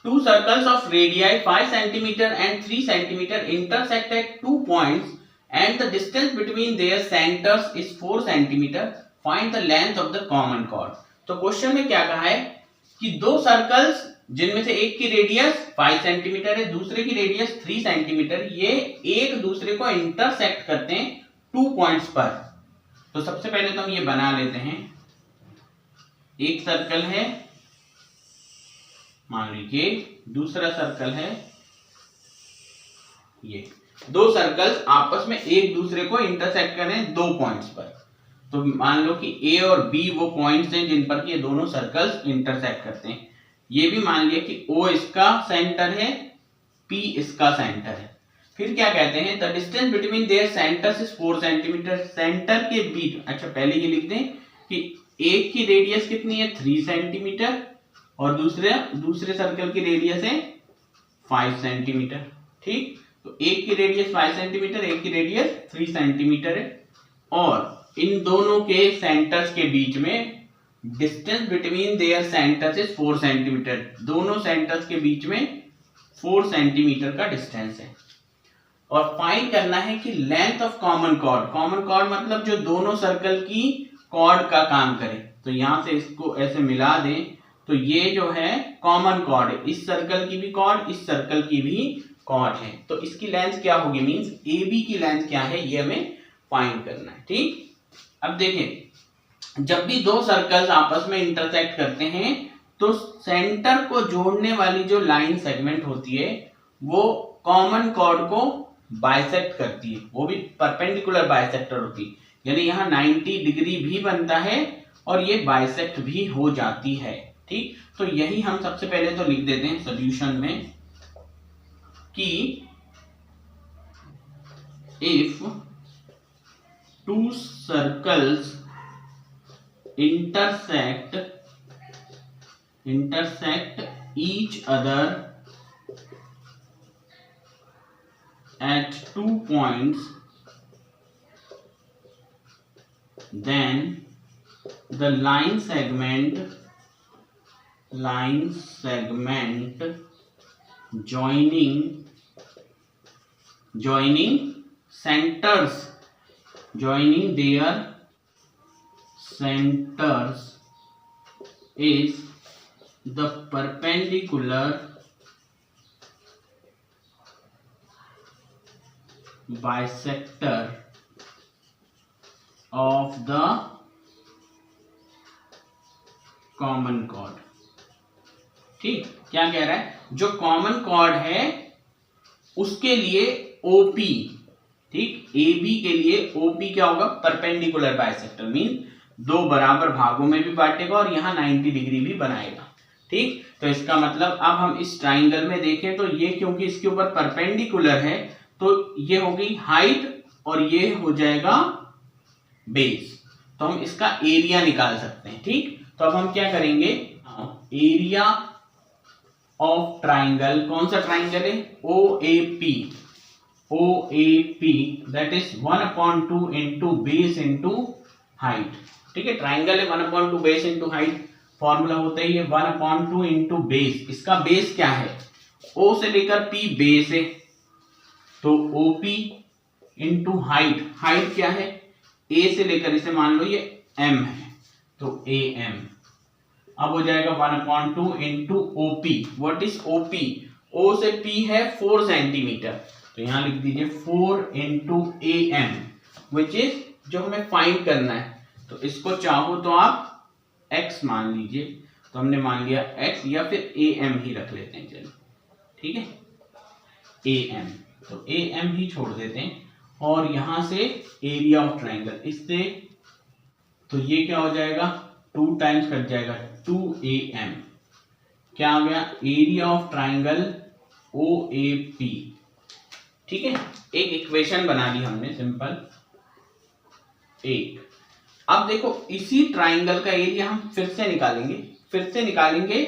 Two circles of radii 5 cm and 3 cm intersect at 2 points and the distance between their centers is 4 cm. Find the length of the common chord. तो question में क्या कहा है कि दो circles जिनमें से एक की रेडियस 5 सेंटीमीटर है, दूसरे की रेडियस 3 सेंटीमीटर, ये एक दूसरे को इंटरसेक्ट करते हैं 2 पॉइंट्स पर। तो सबसे पहले तो हम ये बना लेते हैं। एक सर्कल है मान लीजिए, दूसरा सर्कल है ये। दो सर्कल्स आपस में एक दूसरे को इंटरसेक्ट कर रहे हैं 2 पॉइंट्स पर। तो मान लो कि ए और बी वो पॉइंट्स हैं जिन पर कि ये दोनों सर्कल्स इंटरसेक्ट करते हैं। ये भी मान लिया कि ओ इसका सेंटर है, पी इसका सेंटर है। फिर क्या कहते हैं, the distance between their centres is 4 centimetre. Centre के बीच, अच्छा पहले ये लिख दें कि एक की रेडियस कितनी है 3 सेंटीमीटर और दूसरे सर्कल की रेडियस है 5 सेंटीमीटर। ठीक, तो एक की रेडियस 5 सेंटीमीटर, एक की रेडियस 3 सेंटीमीटर है और इन दोनों के सेंटर्स के बीच में distance between their centres is 4 centimetre. दोनों सेंटर्स के बीच में 4 सेंटीमीटर का डिस्टेंस है। और फाइंड करना है कि length of common chord. Common chord मतलब जो दोनों सर्कल की कॉर्ड का काम करे। तो यहां से इसको ऐसे मिला दें तो ये जो है कॉमन कॉर्ड है, इस सर्कल की भी कॉर्ड, इस सर्कल की भी कॉर्ड है। तो इसकी लेंथ क्या होगी, मींस ए बी की लेंथ क्या है, ये हमें फाइंड करना है। ठीक, अब देखें, जब भी दो सर्कल्स आपस में इंटरसेक्ट करते हैं तो सेंटर को जोड़ने वाली जो लाइन सेगमेंट होती है वो कॉमन कॉर्ड को बाइसेक्ट करती है, वो भी परपेंडिकुलर बाइसेक्टर होती है। यानी यहाँ 90 डिग्री भी बनता है और ये बाइसेक्ट भी हो जाती है। ठीक, तो यही हम सबसे पहले तो लिख देते हैं सॉल्यूशन में कि if two circles intersect each other at 2 points, then the line segment joining their centers is the perpendicular bisector of the common chord। ठीक, क्या कह रहा है, जो कॉमन कॉर्ड है उसके लिए ओपी, ठीक, ए बी के लिए ओपी क्या होगा, परपेंडिकुलर बाइसेक्टर, मीन दो बराबर भागों में भी बांटेगा और यहाँ 90 डिग्री भी बनाएगा। ठीक, तो इसका मतलब अब हम इस ट्राइंगल में देखें तो ये क्योंकि इसके ऊपर परपेंडिकुलर है तो ये हो गई हाइट और ये हो जाएगा बेस। तो हम इसका एरिया निकाल सकते हैं। ठीक, तो अब हम क्या करेंगे, एरिया ऑफ ट्राइंगल, कौन सा ट्राइंगल है, OAP, that is 1/2 into base into height. ठीक है, ट्राइंगल है 1/2 बेस इंटू हाइट, फॉर्मूला होता है ये 1/2 इंटू बेस। इसका बेस क्या है, O से लेकर P बेस है, तो OP इंटू हाइट, हाइट क्या है, A से लेकर इसे मान लो ये M है, तो AM। अब हो जाएगा 1/2 into OP। What is OP, O से P है 4 सेंटीमीटर, तो यहां लिख दीजिए 4 इंटू AM, विच इज जो हमें फाइंड करना है। तो इसको चाहो तो आप x मान लीजिए, तो हमने मान लिया x, या फिर AM ही रख लेते हैं, चलिए ठीक है, AM, तो AM ही छोड़ देते हैं। और यहां से एरिया ऑफ ट्राइंगल, इससे तो ये क्या हो जाएगा, 2 टाइम्स कट जाएगा, 2AM, क्या आ गया, एरिया ऑफ ट्राइंगल OAP। ठीक है, एक इक्वेशन बना ली हमने सिंपल एक। अब देखो इसी ट्राइंगल का एरिया हम फिर से निकालेंगे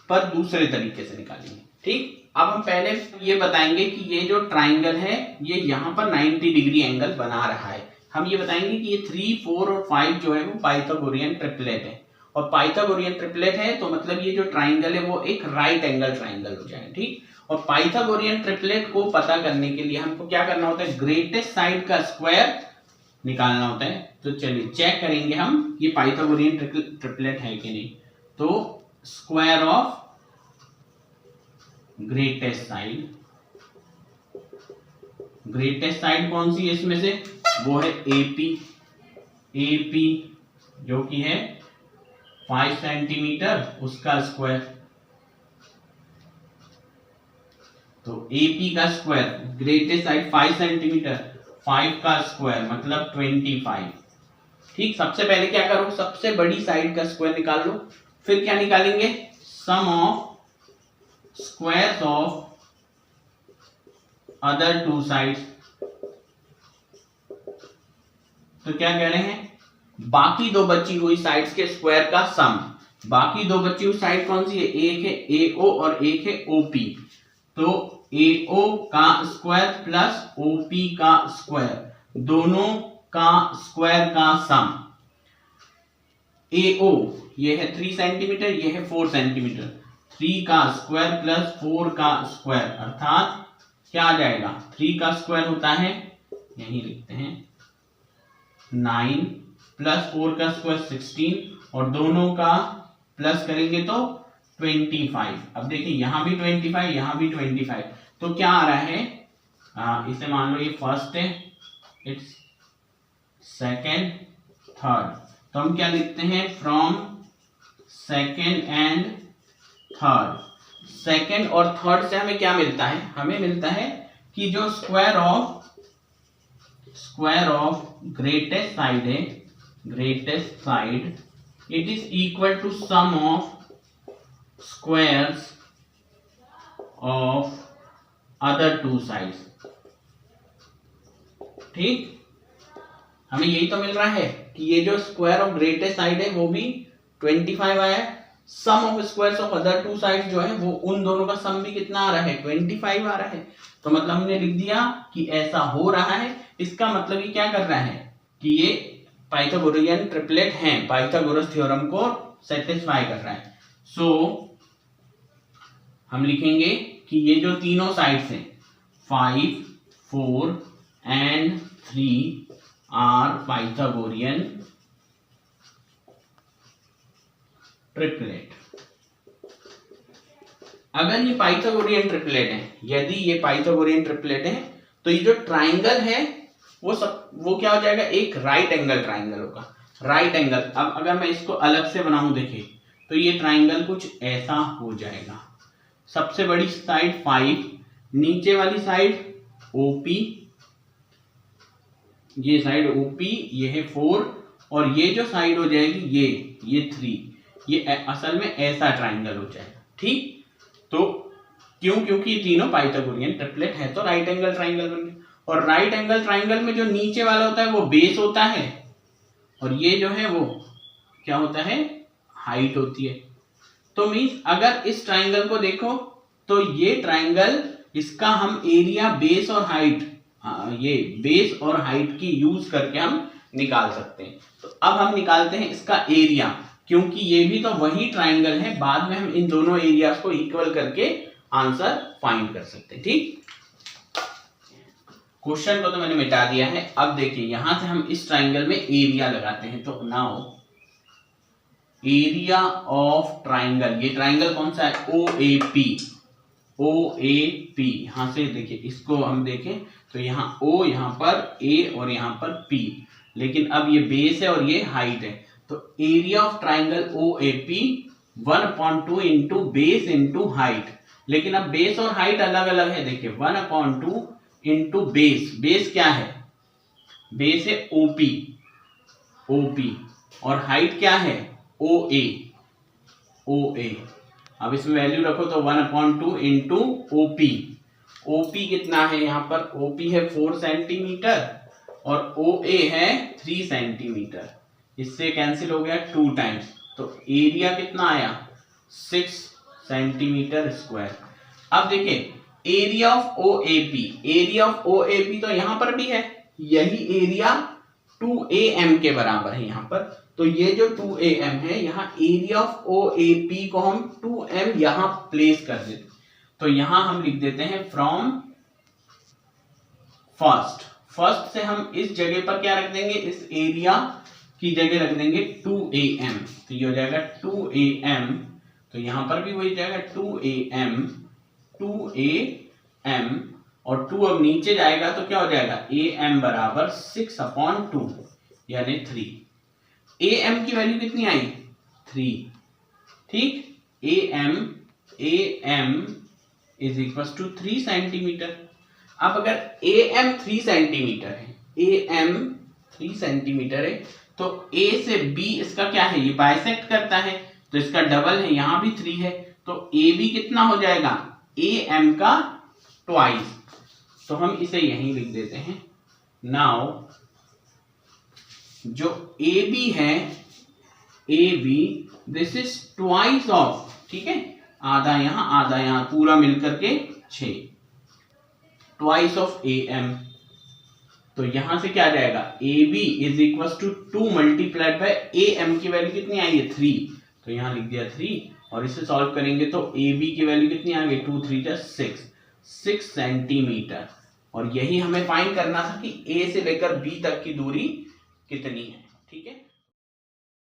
पर दूसरे तरीके से निकालेंगे। ठीक, अब हम पहले ये बताएंगे कि ये जो ट्राइंगल है ये यहां पर 90 डिग्री एंगल बना रहा है। हम ये बताएंगे कि ये 3, 4 और 5 जो है वो पाइथागोरियन ट्रिपलेट है और पाइथागोरियन ट्रिपलेट है तो मतलब ये जो ट्राइंगल है वो एक राइट एंगल ट्राइंगल हो जाए, ठीक। और पाइथागोरियन ट्रिपलेट को पता करने के लिए हमको क्या करना होता है, ग्रेटेस्ट साइड का स्क्वायर निकालना होता है। तो चलिए चेक करेंगे हम ये पाइथागोरियन ट्रिपलेट है कि नहीं। तो स्क्वायर ऑफ ग्रेटेस्ट साइड कौन सी है इसमें से, वो है एपी जो कि है 5 सेंटीमीटर, उसका स्क्वायर। तो एपी का स्क्वायर, ग्रेटेस्ट साइड 5 सेंटीमीटर, 5 का स्क्वायर मतलब 25, ठीक। सबसे पहले क्या करो, सबसे बड़ी साइड का स्क्वायर निकाल लो, फिर क्या निकालेंगे, sum of squares of other two sides. तो क्या कह रहे हैं, बाकी दो बची हुई साइड्स के स्क्वायर का सम। बाकी दो बची हुई साइड कौन सी है, एक है एओ और एक है ओपी। तो एओ का स्क्वायर प्लस ओपी का स्क्वायर, दोनों का स्क्वायर का सम। एओ ये है 3 सेंटीमीटर, ये है 4 सेंटीमीटर, 3 का स्क्वायर प्लस 4 का स्क्वायर अर्थात क्या आ जाएगा, 3 का स्क्वायर होता है, यही लिखते हैं 9 प्लस 4 का स्क्वायर 16 और दोनों का प्लस करेंगे तो 25। अब देखिए यहां भी 25, यहां भी 25, तो क्या आ रहा है, इसे मान लो ये फर्स्ट है, इट्स सेकेंड, थर्ड। तो हम क्या लिखते हैं, from second and third. Second और थर्ड से हमें क्या मिलता है, हमें मिलता है कि जो स्क्वायर ऑफ ग्रेटेस्ट साइड है, greatest side, it is equal to sum of squares of other two sides, ठीक। हमें यही तो मिल रहा है कि ये जो स्क्वायर ऑफ ग्रेटेस्ट साइड है वो भी 25 आया है, sum of squares of other two sides जो है वो उन दोनों का सम भी कितना आ रहा है, 25 आ रहा है। तो मतलब हमने लिख दिया कि ऐसा हो रहा है। इसका मतलब ये क्या कर रहा है कि ये पाइथागोरियन ट्रिपलेट है, पाइथागोरस थ्योरम को सेटिस्फाई कर रहा है। सो हम लिखेंगे कि ये जो तीनों साइड्स हैं 5, 4 एंड 3 आर पाइथागोरियन ट्रिपलेट। अगर ये पाइथागोरियन ट्रिपलेट है, यदि ये पाइथागोरियन ट्रिपलेट है तो ये जो ट्राइंगल है वो क्या हो जाएगा, एक राइट एंगल ट्राइंगल होगा, राइट एंगल। अब अगर मैं इसको अलग से बनाऊं देखिए तो ये ट्राइंगल कुछ ऐसा हो जाएगा, सबसे बड़ी साइड 5, नीचे वाली साइड ओपी, ये साइड ओपी, ये है 4 और ये जो साइड हो जाएगी ये 3, ये असल में ऐसा ट्राइंगल हो जाएगा, ठीक। तो क्यों, क्योंकि तीनों पाइथागोरियन ट्रिपलेट है तो राइट एंगल ट्राइंगल बन गया। और राइट एंगल ट्राइंगल में जो नीचे वाला होता है वो बेस होता है और ये जो है वो क्या होता है, हाइट होती है। तो मींस अगर इस ट्राइंगल को देखो तो ये ट्राइंगल, इसका हम एरिया बेस और हाइट, ये बेस और हाइट की यूज करके हम निकाल सकते हैं। तो अब हम निकालते हैं इसका एरिया, क्योंकि ये भी तो वही ट्राइंगल है, बाद में हम इन दोनों एरियाज को इक्वल करके आंसर फाइंड कर सकते हैं, ठीक। क्वेश्चन को तो मैंने मिटा दिया है। अब देखिए यहां से हम इस ट्राइंगल में एरिया लगाते हैं। तो नाउ एरिया ऑफ ट्राइंगल, ये ट्राइंगल कौन सा है, OAP। यहां से देखिए इसको हम देखें तो यहाँ O, यहाँ पर A और यहाँ पर P, लेकिन अब ये बेस है और ये हाइट है। तो area of triangle OAP 1/2 into base into height, लेकिन अब बेस और हाइट अलग अलग है। देखिए 1/2 इंटू बेस, बेस क्या है, बेस है OP और हाइट क्या है OA। अब इसमें वैल्यू रखो तो 1/2 इंटू OP कितना है, यहाँ पर OP है 4 सेंटीमीटर और OA है 3 सेंटीमीटर, इससे कैंसिल हो गया 2 टाइम्स। तो एरिया कितना आया 6 सेंटीमीटर स्क्वायर। अब देखिए area of OAP, area of OAP तो यहां पर भी है, यही एरिया 2am के बराबर है यहाँ पर। तो ये जो 2am है, यहाँ एरिया ऑफ OAP को हम 2m यहाँ प्लेस कर देते, तो यहाँ हम लिख देते हैं फ्रॉम फर्स्ट से हम इस जगह पर क्या रख देंगे, इस एरिया की जगह रख देंगे 2am, तो ये हो जाएगा 2am, तो यहां पर भी वही जाएगा 2am और 2 अब नीचे जाएगा तो क्या हो जाएगा, am बराबर 6/2 यानी 3। am की वैल्यू कितनी आई, 3, ठीक। am is equal to 3 centimetre. अब अगर am 3 सेंटीमीटर है, am 3 सेंटीमीटर है, तो a से b इसका क्या है, ये बाइसेक्ट करता है, तो इसका डबल है, यहां भी 3 है, तो ab कितना हो जाएगा, am का ट्वाइस, तो हम इसे यहीं लिख देते हैं। नाउ जो ab है, ab this is twice of, ठीक है, आधा यहां पूरा मिलकर के 6, ट्वाइस ऑफ am, तो यहां से क्या आ जाएगा, ab is equal to 2 multiplied by am की वैल्यू कितनी आई है, 3, तो यहां लिख दिया 3, और इसे सॉल्व करेंगे तो ab की वैल्यू कितनी आ गई, 2 3 6 सेंटीमीटर। और यही हमें फाइंड करना था कि a से लेकर b तक की दूरी कितनी है, ठीक है।